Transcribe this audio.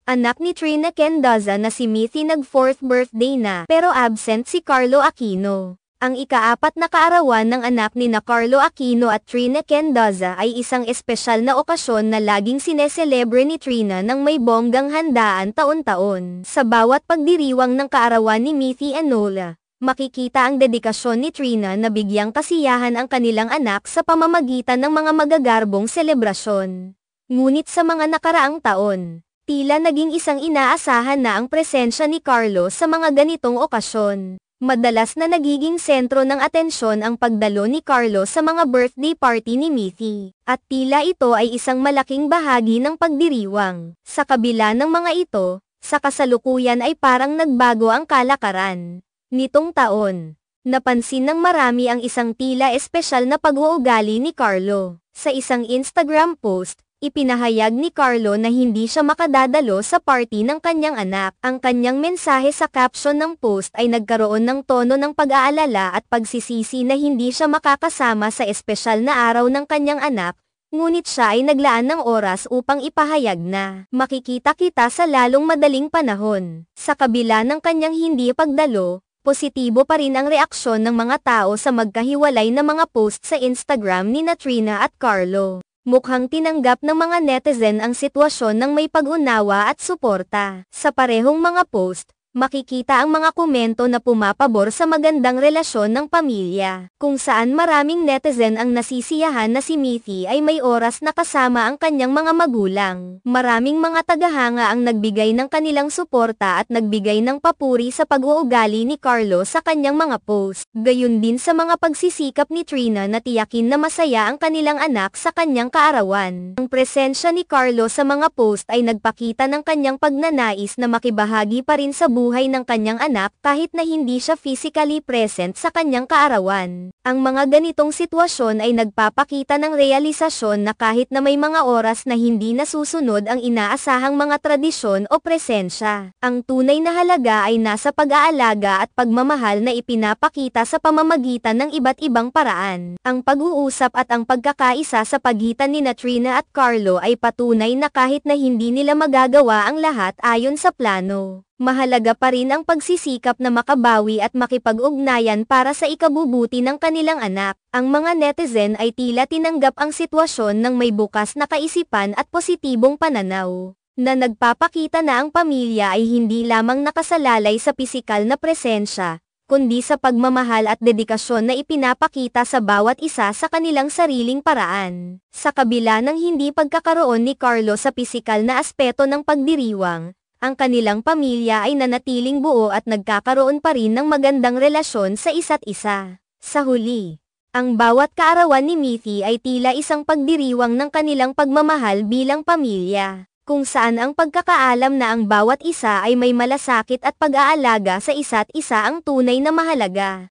Anak ni Trina Kendaza na si Mithy nag-4th birthday na, pero absent si Carlo Aquino. Ang ika-4 na kaarawan ng anak ni na Carlo Aquino at Trina Kendaza ay isang espesyal na okasyon na laging sineselebre ni Trina ng may bonggang handaan taon-taon. Sa bawat pagdiriwang ng kaarawan ni Mithy Enola, makikita ang dedikasyon ni Trina na bigyang kasiyahan ang kanilang anak sa pamamagitan ng mga magagarbong selebrasyon. Ngunit sa mga nakaraang taon, tila naging isang inaasahan na ang presensya ni Carlo sa mga ganitong okasyon. Madalas na nagiging sentro ng atensyon ang pagdalo ni Carlo sa mga birthday party ni Mithy, at tila ito ay isang malaking bahagi ng pagdiriwang. Sa kabila ng mga ito, sa kasalukuyan ay parang nagbago ang kalakaran. Nitong taon, napansin ng marami ang isang tila espesyal na pag-uugali ni Carlo. Sa isang Instagram post, ipinahayag ni Carlo na hindi siya makadadalo sa party ng kanyang anak. Ang kanyang mensahe sa caption ng post ay nagkaroon ng tono ng pag-aalala at pagsisisi na hindi siya makakasama sa espesyal na araw ng kanyang anak, ngunit siya ay naglaan ng oras upang ipahayag na makikita kita sa lalong madaling panahon. Sa kabila ng kanyang hindi pagdalo, positibo pa rin ang reaksyon ng mga tao sa magkahiwalay na mga post sa Instagram ni Trina at Carlo. Mukhang tinanggap ng mga netizen ang sitwasyon ng may pag-unawa at suporta. Sa parehong mga post, makikita ang mga komento na pumapabor sa magandang relasyon ng pamilya, kung saan maraming netizen ang nasisiyahan na si Mithy ay may oras na kasama ang kanyang mga magulang. Maraming mga tagahanga ang nagbigay ng kanilang suporta at nagbigay ng papuri sa pag-uugali ni Carlo sa kanyang mga post. Gayun din sa mga pagsisikap ni Trina na tiyakin na masaya ang kanilang anak sa kanyang kaarawan. Ang presensya ni Carlo sa mga post ay nagpakita ng kanyang pagnanais na makibahagi pa rin sa buhay ng kanyang anak kahit na hindi siya physically present sa kanyang kaarawan. Ang mga ganitong sitwasyon ay nagpapakita ng realisasyon na kahit na may mga oras na hindi nasusunod ang inaasahang mga tradisyon o presensya, ang tunay na halaga ay nasa pag-aalaga at pagmamahal na ipinapakita sa pamamagitan ng iba't ibang paraan. Ang pag-uusap at ang pagkakaisa sa pagitan ni Trina at Carlo ay patunay na kahit na hindi nila magagawa ang lahat ayon sa plano, mahalaga pa rin ang pagsisikap na makabawi at makipag-ugnayan para sa ikabubuti ng kanilang anak. Ang mga netizen ay tila tinanggap ang sitwasyon ng may bukas na kaisipan at positibong pananaw, na nagpapakita na ang pamilya ay hindi lamang nakasalalay sa pisikal na presensya, kundi sa pagmamahal at dedikasyon na ipinapakita sa bawat isa sa kanilang sariling paraan. Sa kabila ng hindi pagkakaroon ni Carlo sa pisikal na aspeto ng pagdiriwang, ang kanilang pamilya ay nanatiling buo at nagkakaroon pa rin ng magandang relasyon sa isa't isa. Sa huli, ang bawat kaarawan ni Mithy ay tila isang pagdiriwang ng kanilang pagmamahal bilang pamilya, kung saan ang pagkakaalam na ang bawat isa ay may malasakit at pag-aalaga sa isa't isa ang tunay na mahalaga.